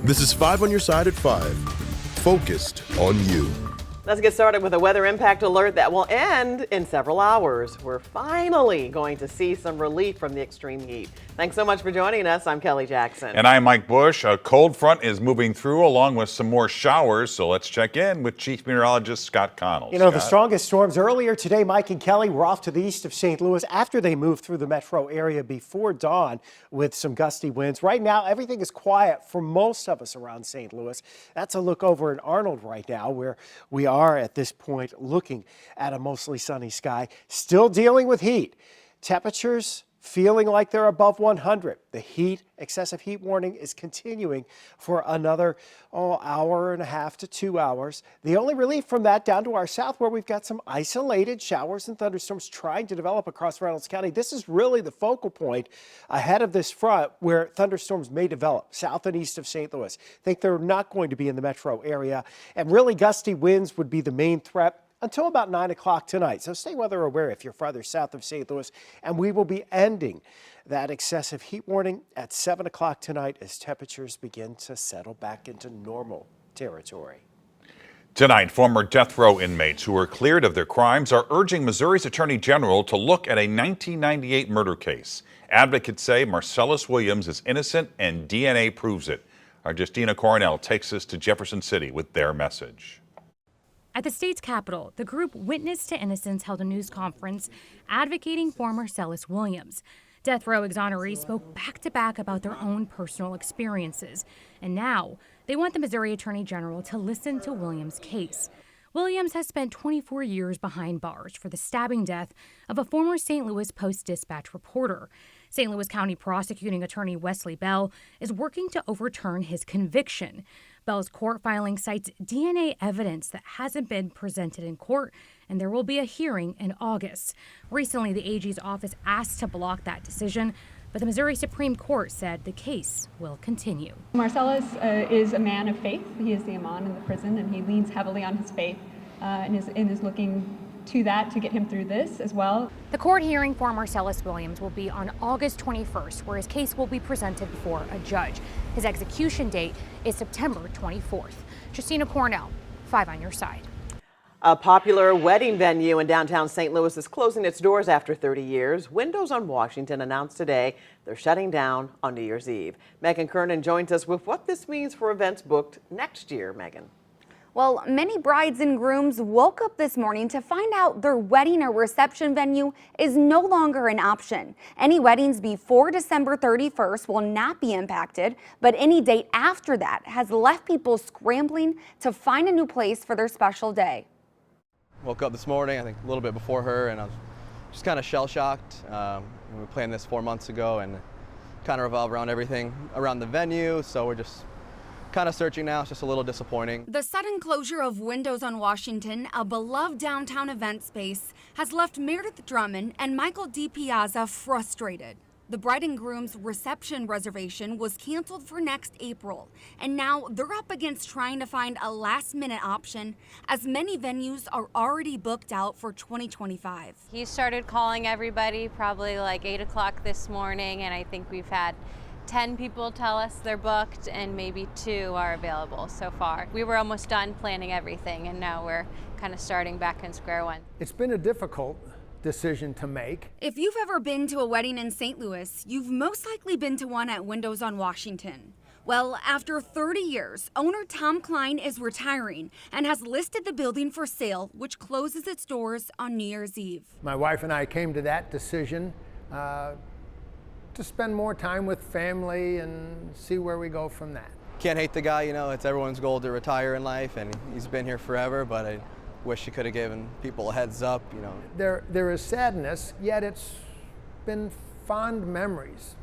This is 5 on your side at 5. Focused on you. Let's get started with a weather impact alert that will end in several hours. We're finally going to see some relief from the extreme heat. Thanks so much for joining us. I'm Kelly Jackson. And I'm Mike Bush. A cold front is moving through along with some more showers. So let's check in with Chief Meteorologist Scott Connell. You know, Scott? The strongest storms earlier today, Mike and Kelly, were off to the east of St. Louis after they moved through the metro area before dawn with some gusty winds. Right now, everything is quiet for most of us around St. Louis. That's a look over in Arnold right now, where we are at this point looking at a mostly sunny sky, still dealing with heat. Temperatures feeling like they're above 100. The excessive heat warning is continuing for another hour and a half to 2 hours. The only relief from that down to our south, where we've got some isolated showers and thunderstorms trying to develop across Reynolds County. This is really the focal point ahead of this front where thunderstorms may develop south and east of St. Louis. Think they're not going to be in the metro area, and really gusty winds would be the main threat until about 9 o'clock tonight. So stay weather aware if you're farther south of St. Louis, and we will be ending that excessive heat warning at 7 o'clock tonight as temperatures begin to settle back into normal territory. Tonight, former death row inmates who were cleared of their crimes are urging Missouri's Attorney General to look at a 1998 murder case. Advocates say Marcellus Williams is innocent and DNA proves it. Our Justina Coronel takes us to Jefferson City with their message. At the state's capital, the group Witness to Innocence held a news conference advocating for Marcellus Williams. Death row exonerees spoke back-to-back about their own personal experiences. And now, they want the Missouri Attorney General to listen to Williams' case. Williams has spent 24 years behind bars for the stabbing death of a former St. Louis Post-Dispatch reporter. St. Louis County Prosecuting Attorney Wesley Bell is working to overturn his conviction. Bell's court filing cites DNA evidence that hasn't been presented in court, and there will be a hearing in August. Recently, the AG's office asked to block that decision, but the Missouri Supreme Court said the case will continue. Marcellus is a man of faith. He is the imam in the prison, and he leans heavily on his faith and is looking to that to get him through this as well. The court hearing for Marcellus Williams will be on August 21st, where his case will be presented before a judge. His execution date is September 24th. Justina Cornell, 5 on your side. A popular wedding venue in downtown St. Louis is closing its doors after 30 years. Windows on Washington announced today they're shutting down on New Year's Eve. Megan Kernan joins us with what this means for events booked next year. Megan. Well, many brides and grooms woke up this morning to find out their wedding or reception venue is no longer an option. Any weddings before December 31st will not be impacted, but any date after that has left people scrambling to find a new place for their special day. Woke up this morning, I think a little bit before her, and I was just kind of shell-shocked. We planned this 4 months ago and kind of revolved around everything around the venue, so we're just kind of searching now. It's just a little disappointing. The sudden closure of Windows on Washington, a beloved downtown event space, has left Meredith Drummond and Michael DiPiazza frustrated. The bride and groom's reception reservation was canceled for next April, and now they're up against trying to find a last-minute option, as many venues are already booked out for 2025. He started calling everybody probably like 8 o'clock this morning, and I think we've had 10 people tell us they're booked, and maybe 2 are available so far. We were almost done planning everything, and now we're kind of starting back in square one. It's been a difficult decision to make. If you've ever been to a wedding in St. Louis, you've most likely been to one at Windows on Washington. Well, after 30 years, owner Tom Klein is retiring and has listed the building for sale, which closes its doors on New Year's Eve. My wife and I came to that decision to spend more time with family and see where we go from that. Can't hate the guy, you know, it's everyone's goal to retire in life, and he's been here forever, but I wish he could have given people a heads up, you know. There is sadness, yet it's been fond memories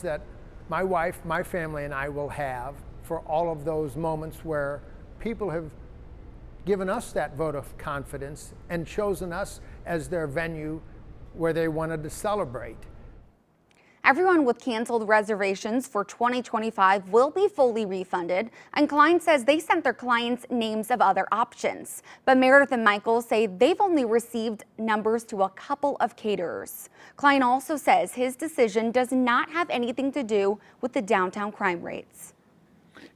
that my wife, my family, and I will have for all of those moments where people have given us that vote of confidence and chosen us as their venue where they wanted to celebrate. Everyone with canceled reservations for 2025 will be fully refunded, and Klein says they sent their clients names of other options. But Meredith and Michael say they've only received numbers to a couple of caterers. Klein also says his decision does not have anything to do with the downtown crime rates.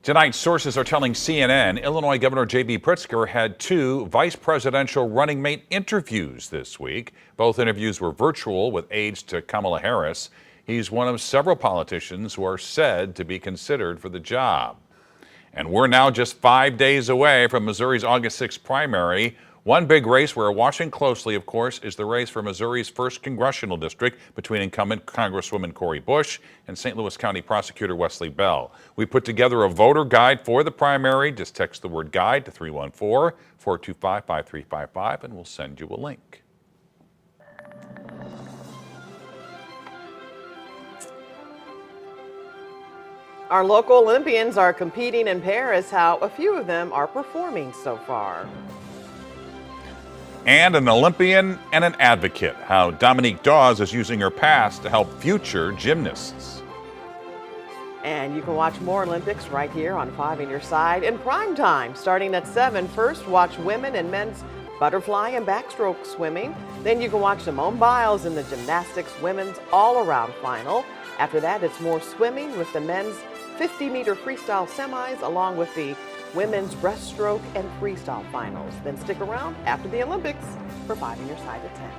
Tonight, sources are telling CNN Illinois Governor J.B. Pritzker had 2 vice presidential running mate interviews this week. Both interviews were virtual with aides to Kamala Harris. He's one of several politicians who are said to be considered for the job. And we're now just 5 days away from Missouri's August 6th primary. One big race we're watching closely, of course, is the race for Missouri's 1st congressional district between incumbent Congresswoman Cori Bush and St. Louis County Prosecutor Wesley Bell. We put together a voter guide for the primary. Just text the word guide to 314-425-5355 and we'll send you a link. Our local Olympians are competing in Paris. How a few of them are performing so far. And an Olympian and an advocate, how Dominique Dawes is using her past to help future gymnasts. And you can watch more Olympics right here on 5 on Your Side in prime time, starting at 7. First, watch women and men's butterfly and backstroke swimming. Then you can watch Simone Biles in the gymnastics women's all-around final. After that, it's more swimming with the men's 50-meter freestyle semis, along with the women's breaststroke and freestyle finals. Then stick around after the Olympics for 5 on Your Side at 10.